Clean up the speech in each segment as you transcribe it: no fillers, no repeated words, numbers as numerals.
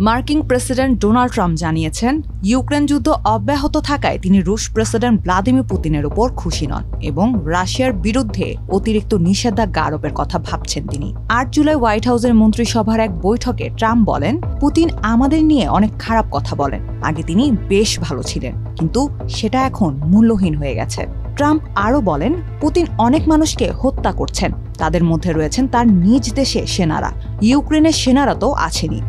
মার্কিন president Donald Trump জানিয়েছেন, Ukraine যুদ্ধ অব্যাহত থাকায় তিনি রুশ প্রেসিডেন্ট ভ্লাদিমির পুতিনের উপর খুশি নন এবং রাশিয়ার বিরুদ্ধে অতিরিক্ত নিষেধাজ্ঞা আরোপের কথা ভাবছেন তিনি। ৮ জুলাই হোয়াইট হাউসের মন্ত্রিসভার এক বৈঠকে ট্রাম্প বলেন, পুতিন আমাদের নিয়ে অনেক খারাপ কথা বলেন। আগে তিনি বেশ ভালো ছিলেন, কিন্তু সেটা এখন মূল্যহীন হয়ে গেছে। ট্রাম্প আরও বলেন, পুতিন অনেক মানুষকে হত্যা করছেন, তাদের মধ্যে রয়েছেন তার নিজ দেশে সেনারা। ইউক্রেনের সেনারা তো আছেনই।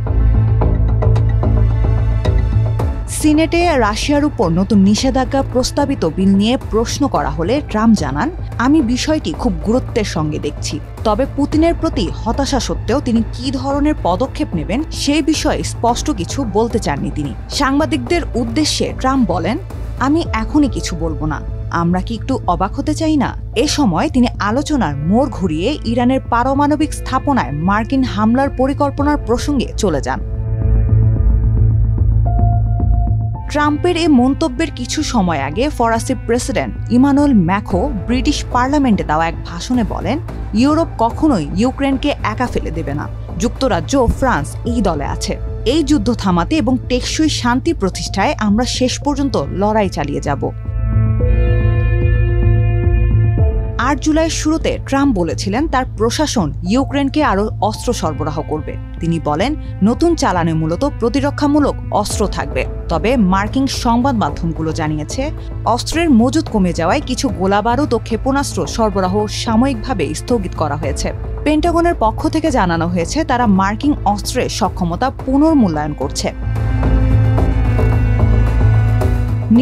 সিনেটে রাশিয়ার উপর নতুন নিষেধাজ্ঞা প্রস্তাবিত বিল নিয়ে প্রশ্ন করা হলে ট্রাম্প জানান, আমি বিষয়টি খুব গুরুত্বের সঙ্গে দেখছি। তবে পুতিনের প্রতি হতাশা সত্ত্বেও তিনি কী ধরনের পদক্ষেপ নেবেন সেই বিষয়ে স্পষ্ট কিছু বলতে চাননি তিনি। সাংবাদিকদের উদ্দেশ্যে ট্রাম্প বলেন, আমি এখনই কিছু বলবো না। আমরা কি একটু অবাক হতে চাই না? এ সময় তিনি আলোচনার মোড় ঘুরিয়ে ইরানের পারমাণবিক স্থাপনায় মার্কিন হামলার পরিকল্পনার প্রসঙ্গে চলে যান। ট্রাম্পের এই মন্তব্যের কিছু সময় আগে ফরাসি প্রেসিডেন্ট ইমানুয়েল ম্যাক্রো ব্রিটিশ পার্লামেন্টে দেওয়া এক ভাষণে বলেন, ইউরোপ কখনোই ইউক্রেনকে একা ফেলে দেবে না। যুক্তরাজ্য ও ফ্রান্স এই দলে আছে। এই যুদ্ধ থামাতে এবং টেকসই শান্তি প্রতিষ্ঠায় আমরা শেষ পর্যন্ত লড়াই চালিয়ে যাব। ৮ জুলাইয়ের শুরুতে ট্রাম্প বলেছিলেন তার প্রশাসন ইউক্রেনকে আরও অস্ত্র সরবরাহ করবে। তিনি বলেন, নতুন চালানে মূলত প্রতিরক্ষামূলক অস্ত্র থাকবে। তবে মার্কিন সংবাদ মাধ্যমগুলো জানিয়েছে, অস্ত্রের মজুত কমে যাওয়ায় কিছু গোলাবারুদ ও ক্ষেপণাস্ত্র সরবরাহ সাময়িকভাবে স্থগিত করা হয়েছে। পেন্টাগনের পক্ষ থেকে জানানো হয়েছে তারা মার্কিন অস্ত্রের সক্ষমতা পুনর্মূল্যায়ন করছে।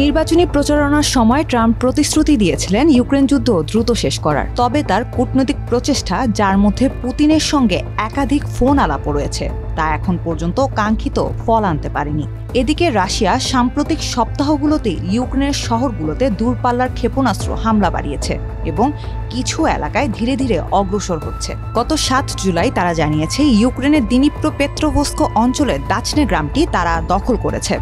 নির্বাচনী প্রচারণার সময় ট্রাম্প প্রতিশ্রুতি দিয়েছিলেন ইউক্রেন যুদ্ধ দ্রুত শেষ করার। তবে তার কূটনৈতিক প্রচেষ্টা, যার মধ্যে পুতিনের সঙ্গে একাধিক ফোন আলাপ রয়েছে, তা এখন পর্যন্ত কাঙ্ক্ষিত ফল আনতে পারেনি। এদিকে রাশিয়া সাম্প্রতিক সপ্তাহগুলোতে ইউক্রেনের শহরগুলোতে দূরপাল্লার ক্ষেপণাস্ত্র হামলা বাড়িয়েছে এবং কিছু এলাকায় ধীরে ধীরে অগ্রসর হচ্ছে। গত ৭ জুলাই তারা জানিয়েছে ইউক্রেনের দিনিপ্রো পেত্রোভস্ক অঞ্চলের দাচনে গ্রামটি তারা দখল করেছে।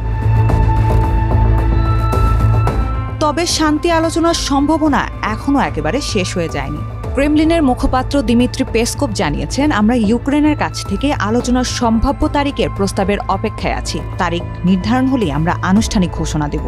তবে শান্তি আলোচনার সম্ভাবনা এখনও একেবারে শেষ হয়ে যায়নি। ক্রেমলিনের মুখপাত্র দিমিত্রি পেসকোভ জানিয়েছেন, আমরা ইউক্রেনের কাছ থেকে আলোচনার সম্ভাব্য তারিখের প্রস্তাবের অপেক্ষায় আছি। তারিখ নির্ধারণ হলেই আমরা আনুষ্ঠানিক ঘোষণা দেব।